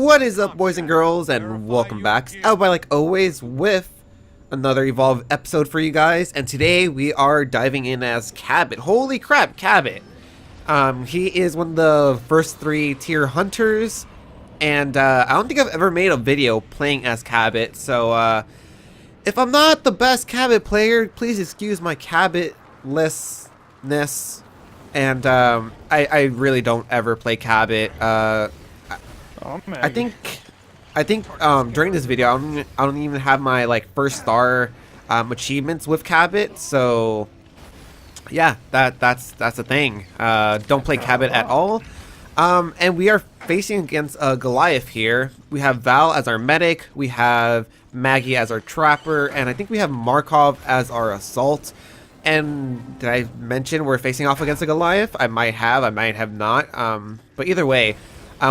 What is up, boys and girls, and welcome back. AppleByte, like always, with another Evolve episode for you guys. And today we are diving in as Cabot. Holy crap, Cabot! He is one of the first 3 tier hunters, and I don't think I've ever made a video playing as Cabot. So if I'm not the best Cabot player, please excuse my Cabot-lessness. And I really don't ever play Cabot. I think during this video I don't even have my first star achievements with Cabot, so yeah, that's the thing. Don't play Cabot at all. And we are facing against Goliath here. We have Val as our medic, we have Maggie as our trapper, and I think we have Markov as our assault. And did I mention we're facing off against a Goliath? I might have not. But either way,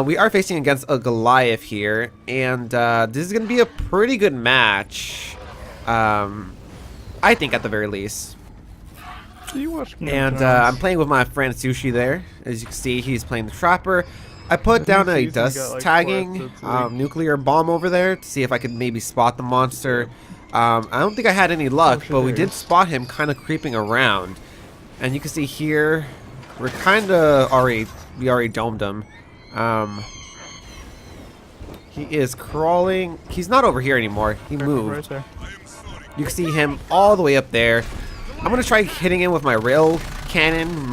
we are facing against a Goliath here, and this is going to be a pretty good match. I think at the very least. And I'm playing with my friend Sushi there. As you can see, he's playing the trapper. I put down a dust tagging nuclear bomb over there to see if I could maybe spot the monster. I don't think I had any luck, but we did spot him kind of creeping around. And you can see here, we're kind of we already domed him. He is crawling. He's not over here anymore. He moved. You can see him all the way up there. I'm gonna try hitting him with my rail cannon,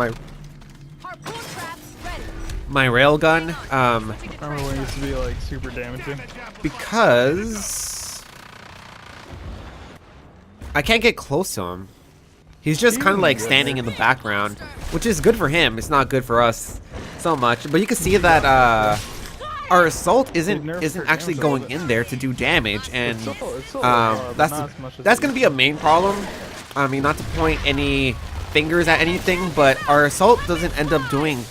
my rail gun. I remember when it used to be super damaging. Because I can't get close to him. He's just kind of standing in the background, which is good for him. It's not good for us so much. But you can see that our assault isn't actually going in there to do damage, and that's gonna be a main problem. I mean, not to point any fingers at anything, but our assault doesn't end up doing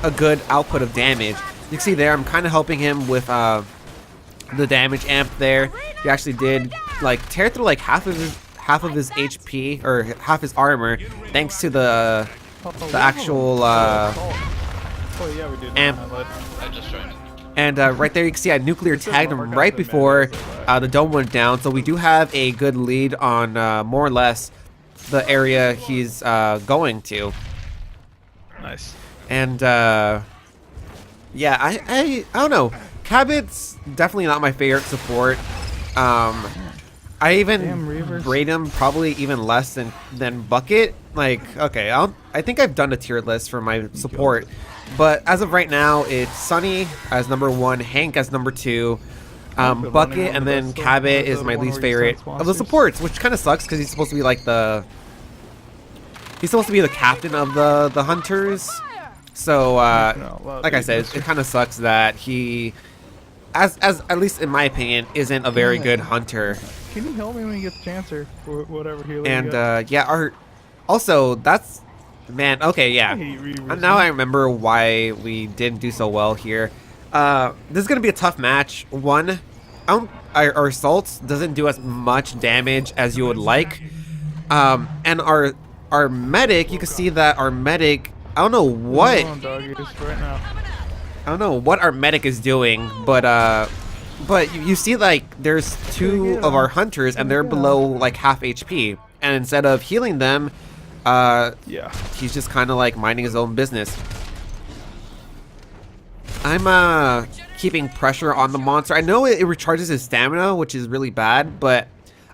a good output of damage. You can see there, I'm kind of helping him with the damage amp there. He actually did tear through half of his HP, or half his armor, thanks to the actual amp. And right there you can see I nuclear tagged him right before the dome went down, so we do have a good lead on more or less the area he's going to. Nice. And yeah, I don't know. Cabot's definitely not my favorite support. I even rate him probably even less than Bucket. Okay, I think I've done a tier list for my support, but as of right now, it's Sunny as number 1, Hank as number 2, Bucket, and then Cabot is my least favorite of the supports, which kind of sucks because he's supposed to be the captain of the hunters. So like I said, it kind of sucks that he, as at least in my opinion, isn't a very good hunter. Can you help me when you get the chance, or whatever healing? And yeah, also that's, man, okay, yeah. Now I remember why we didn't do so well here. This is gonna be a tough match. One, our assault doesn't do as much damage as you would like, and our medic, you can see that our medic, I don't know what our medic is doing, but you see there's 2 of our hunters and they're below half HP, and instead of healing them, he's just kind of minding his own business. I'm keeping pressure on the monster. I know it recharges his stamina, which is really bad, but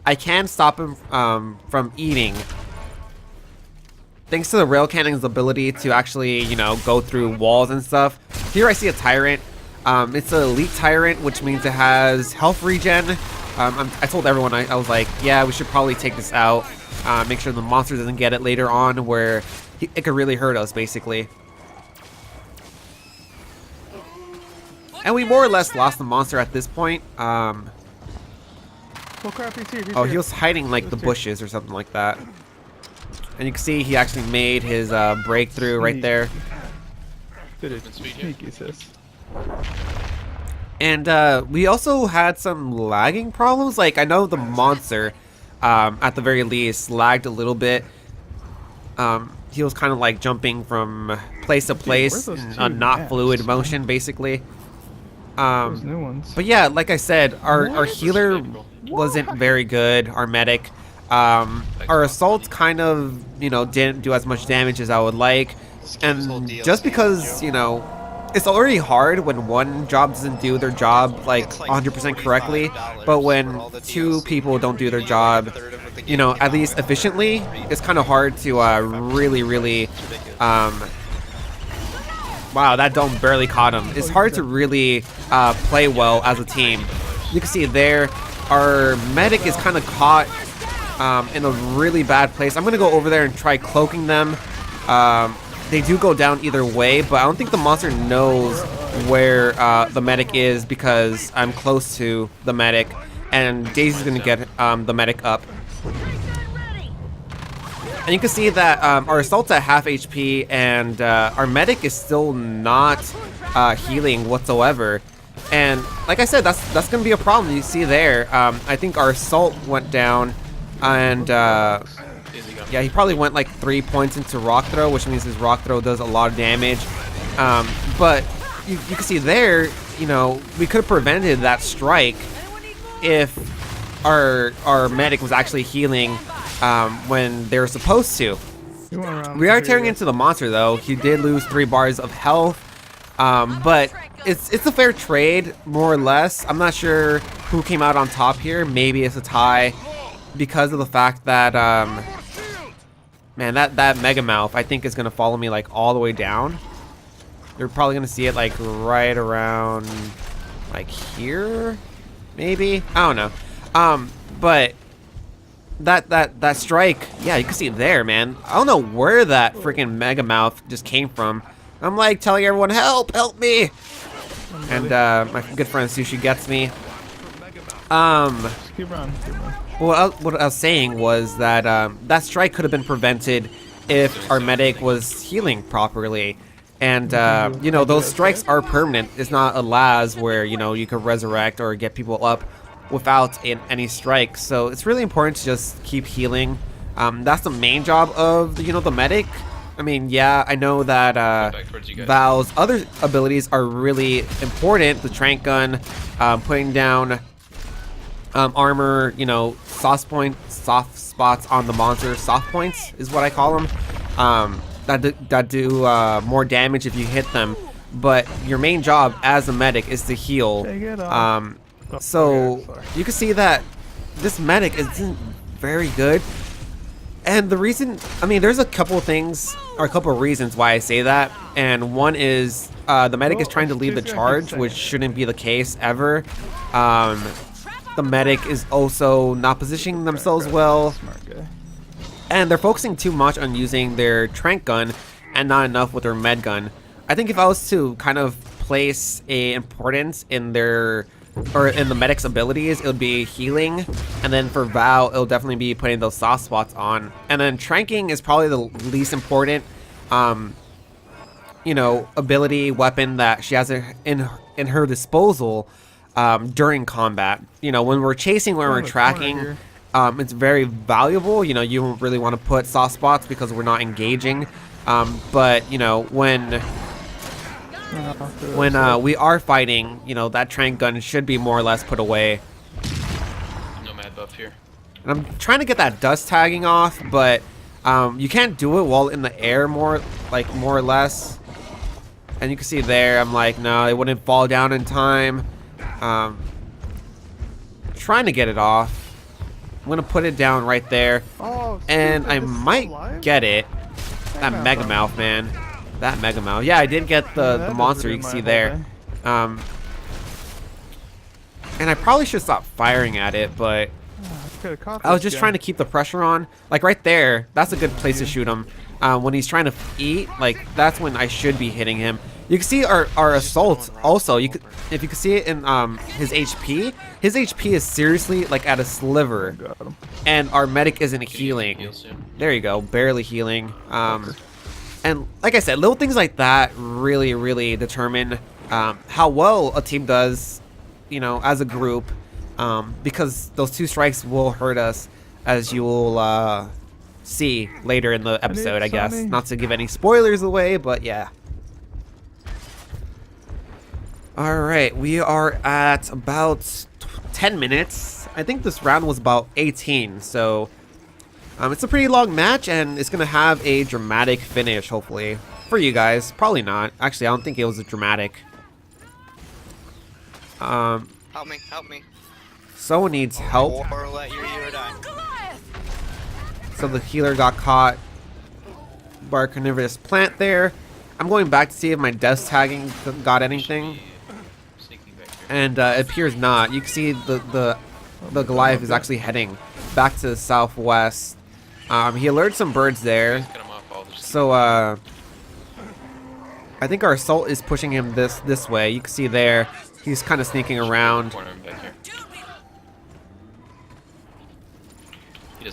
I can stop him from eating, thanks to the rail cannon's ability to actually, go through walls and stuff. Here I see a tyrant. It's an elite tyrant, which means it has health regen. I told everyone, I was like, yeah, we should probably take this out. Make sure the monster doesn't get it later on, where it could really hurt us, basically. And we more or less lost the monster at this point. Oh crap, he's here, he was hiding the bushes or something like that. And you can see he actually made his breakthrough right there. Sneaky, sis. And we also had some lagging problems. I know the monster, at the very least, lagged a little bit. He was kind of jumping from place to place in a not fluid motion, basically. There's new ones. But yeah, like I said, our healer wasn't very good. Our medic, our assault kind of, you know, didn't do as much damage as I would like, and just because, you know, it's already hard when one job doesn't do their job like 100% correctly, but when two people don't do their job, you know, at least efficiently, it's kind of hard to really wow, that dome barely caught him. It's hard to really play well as a team. You can see there, our medic is kind of caught in a really bad place. I'm going to go over there and try cloaking them. They do go down either way, but I don't think the monster knows where the medic is because I'm close to the medic, and Daisy's going to get the medic up. And you can see that our assault's at half HP, and our medic is still not healing whatsoever. And like I said, that's going to be a problem. You see there, I think our assault went down, and yeah, he probably went like 3 points into rock throw, which means his rock throw does a lot of damage. But you can see there, you know, we could have prevented that strike if our medic was actually healing when they were supposed to. We are tearing into the monster though. He did lose 3 bars of health, but it's a fair trade, more or less. I'm not sure who came out on top here. Maybe it's a tie because of the fact that man, that Mega Mouth I think is gonna follow me like all the way down. You're probably gonna see it like right around like here, maybe, I don't know. But that strike, yeah, you can see it there, man. I don't know where that freaking Mega Mouth just came from. I'm like telling everyone, help me. And my good friend Sushi gets me. Just keep running. Well, what I was saying was that that strike could have been prevented if our medic was healing properly. And you know, those strikes are permanent. It's not a Laz where, you know, you could resurrect or get people up without any strikes. So it's really important to just keep healing. That's the main job of the, you know, the medic. I mean, yeah, I know that Val's other abilities are really important. The trank gun, putting down armor, you know, soft spots on the monster. Soft points is what I call them. That do more damage if you hit them. But your main job as a medic is to heal. So you can see that this medic isn't very good. And the reason, I mean, there's a couple of things, or a couple of reasons why I say that. And one is the medic is trying to lead the charge, which shouldn't be the case ever. The medic is also not positioning themselves well. And they're focusing too much on using their trank gun and not enough with their med gun. I think if I was to kind of place a importance in their, or in the medic's abilities, it would be healing, and then for Val, it'll definitely be putting those soft spots on. And then tranking is probably the least important, you know, ability weapon that she has in her disposal during combat. You know, when we're chasing, when we're tracking, it's very valuable. You know, you don't really want to put soft spots because we're not engaging. But you know, when we are fighting, you know, that trank gun should be more or less put away. No mad buff here. And I'm trying to get that dust tagging off, but you can't do it while in the air, more or less. And you can see there, I'm like, no, it wouldn't fall down in time. Trying to get it off. I'm gonna put it down right there, and I might get it. That Mega Mouth, man. That Mega Mouth. Yeah, I did get the monster you can see there. And I probably should stop firing at it, but I was just trying to keep the pressure on. Like right there, that's a good place to shoot him. When he's trying to eat, like that's when I should be hitting him. You can see our assault also. If you can see it in his HP is seriously like at a sliver, and our medic isn't healing. There you go, barely healing. And like I said, little things like that really determine how well a team does, you know, as a group, because those 2 strikes will hurt us, as you will see later in the episode, I guess. Not to give any spoilers away, but yeah. All right, we are at about 10 minutes. I think this round was about 18, so it's a pretty long match, and it's gonna have a dramatic finish, hopefully. For you guys, probably not. Actually, I don't think it was a dramatic. Help me. Someone needs help. Or let your hero die. So the healer got caught by a carnivorous plant there. I'm going back to see if my death tagging got anything. And it appears not. You can see the Goliath is actually heading back to the southwest. He alerted some birds there. So I think our assault is pushing him this way. You can see there. He's kind of sneaking around.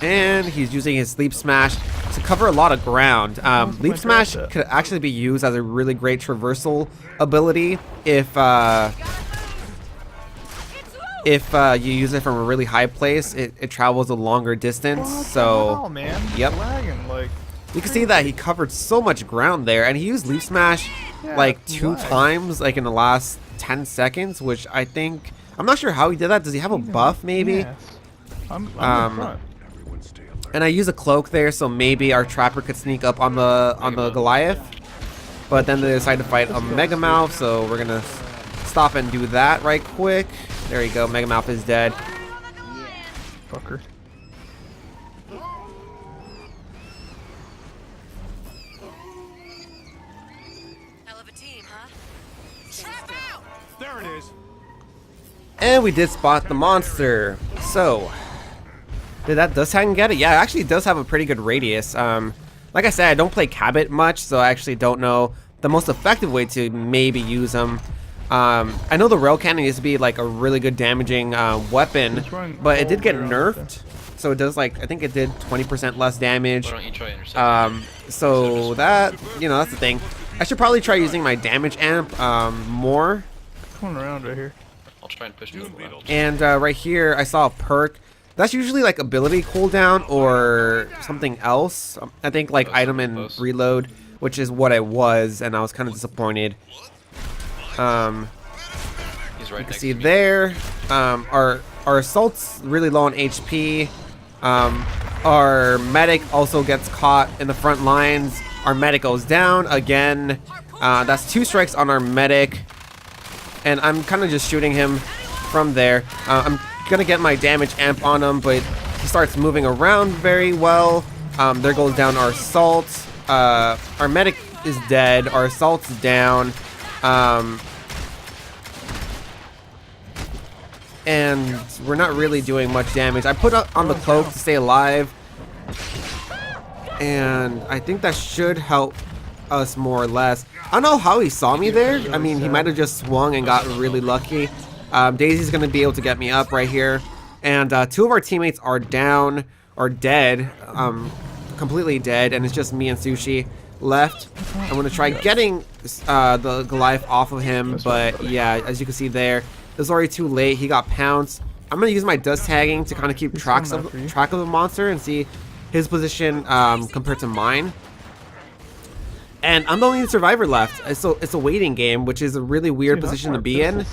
And he's using his Leap Smash to cover a lot of ground. Leap Smash could actually be used as a really great traversal ability if you use it from a really high place. It travels a longer distance. So, yep. You can see that he covered so much ground there, and he used Leap Smash like 2 times, like in the last 10 seconds, which I think, I'm not sure how he did that. Does he have a buff maybe? I'm in front. And I use a cloak there, so maybe our trapper could sneak up on the Goliath. But then they decide to fight a Mega Mouth, so we're gonna stop and do that right quick. There you go, Mega Mouth is dead. Fucker. Hell of a team, huh? There it is. And we did spot the monster. So, did that Dust Hang get it? Yeah, it actually does have a pretty good radius. Like I said, I don't play Cabot much, so I actually don't know the most effective way to maybe use them. I know the Rail Cannon used to be like a really good damaging weapon, but it did get nerfed. So it does, like, I think it did 20% less damage. Why don't you try intercepting? So that, you know, that's the thing. I should probably try using my damage amp more. Coming around right here. I'll try and push you around. And right here, I saw a perk. That's usually like ability cooldown or something else. I think like item and reload, which is what I was, and I was kind of disappointed. He's right You can next see to me. there, our assault's really low on HP. Our medic also gets caught in the front lines. Our medic goes down again. That's 2 strikes on our medic, and I'm kind of just shooting him from there. I'm gonna get my damage amp on him, but he starts moving around very well. There goes down our assault. Our medic is dead. Our assault's down. And we're not really doing much damage. I put on the cloak to stay alive, and I think that should help us more or less. I don't know how he saw me there. I mean, he might have just swung and got really lucky. Daisy's gonna be able to get me up right here, and 2 of our teammates are down or dead, completely dead, and it's just me and Sushi left. I'm gonna try getting the Goliath off of him, but yeah, as you can see there, it was already too late. He got pounced. I'm gonna use my dust tagging to kind of keep track of the monster and see his position compared to mine. And I'm the only survivor left. So it's a waiting game, which is a really weird position to be in.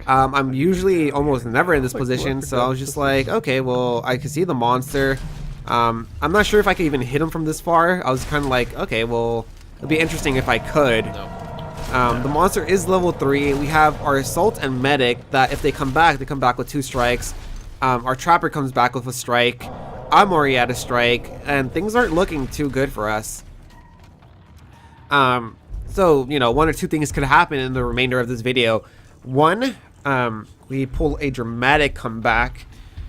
I'm usually almost never in this position, so I was just like, okay, well, I can see the monster. I'm not sure if I could even hit him from this far. I was kind of like, okay, well, it'd be interesting if I could. The monster is level 3. We have our assault and medic that if they come back with 2 strikes. Our trapper comes back with a strike. I'm already at a strike, and things aren't looking too good for us. So, you know, 1 or 2 things could happen in the remainder of this video. 1, we pull a dramatic comeback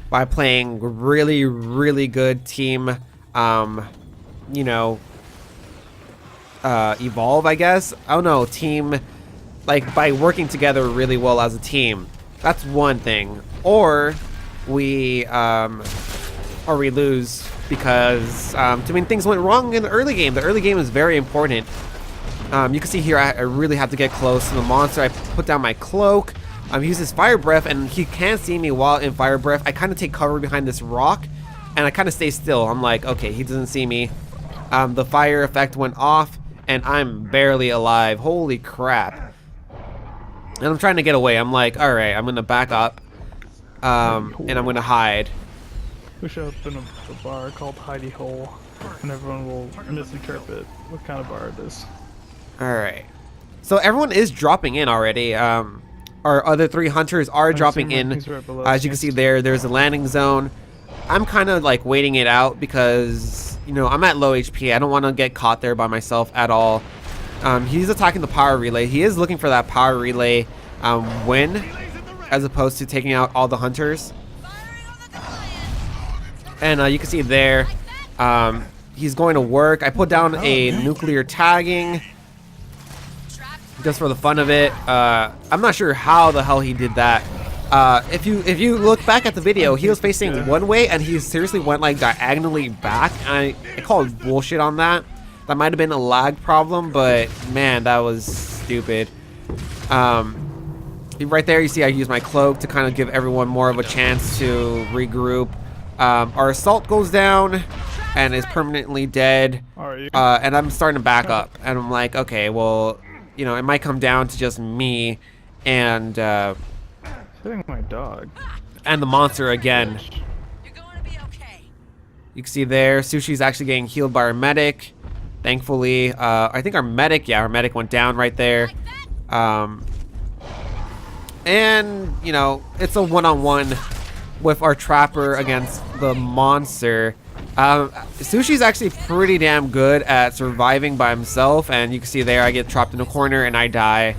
by playing really, really good team, you know, evolve, I guess. I don't know, team, like, by working together really well as a team. That's one thing. Or we lose because, I mean, things went wrong in the early game. The early game is very important. You can see here, I really have to get close to the monster. I put down my cloak. He uses Fire Breath, and he can't see me while in Fire Breath. I kind of take cover behind this rock, and I kind of stay still. I'm like, okay, he doesn't see me. The fire effect went off, and I'm barely alive. Holy crap. And I'm trying to get away. I'm like, all right, I'm gonna back up, and I'm gonna hide. We should open a bar called Hidey Hole, and everyone will misinterpret what kind of bar it is. All right. So everyone is dropping in already. Our other 3 hunters are dropping in. Right As you can see there, there's a landing zone. I'm kind of like waiting it out because, you know, I'm at low HP. I don't want to get caught there by myself at all. He's attacking the power relay. He is looking for that power relay win, as opposed to taking out all the hunters. And you can see there, he's going to work. I put down a nuclear tagging just for the fun of it. I'm not sure how the hell he did that. If you look back at the video, he was facing one way and he seriously went like diagonally back. I called bullshit on that. That might have been a lag problem, but man, that was stupid. Right there, you see I use my cloak to kind of give everyone more of a chance to regroup. Our assault goes down and is permanently dead. And I'm starting to back up. And I'm like, okay, well, you know, it might come down to just me and Hitting my dog. and the monster again. You're going to be okay. You can see there, Sushi's actually getting healed by our medic. Thankfully, I think our medic went down right there. And, you know, it's a one-on-one with our trapper against the monster. Sushi's actually pretty damn good at surviving by himself, and you can see there I get trapped in a corner and I die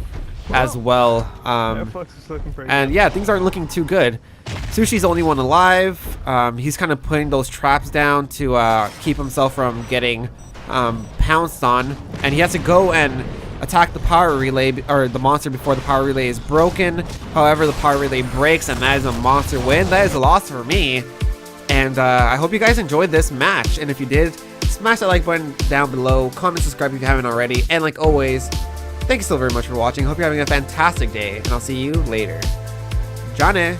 as well. And yeah, things aren't looking too good. Sushi's the only one alive. He's kind of putting those traps down to keep himself from getting pounced on, and he has to go and attack the power relay, or the monster, before the power relay is broken. However, the power relay breaks and that is a monster win. That is a loss for me. And I hope you guys enjoyed this match, and if you did, smash that like button down below, comment, subscribe if you haven't already, and like always, thank you so very much for watching. Hope you're having a fantastic day, and I'll see you later. Johnny.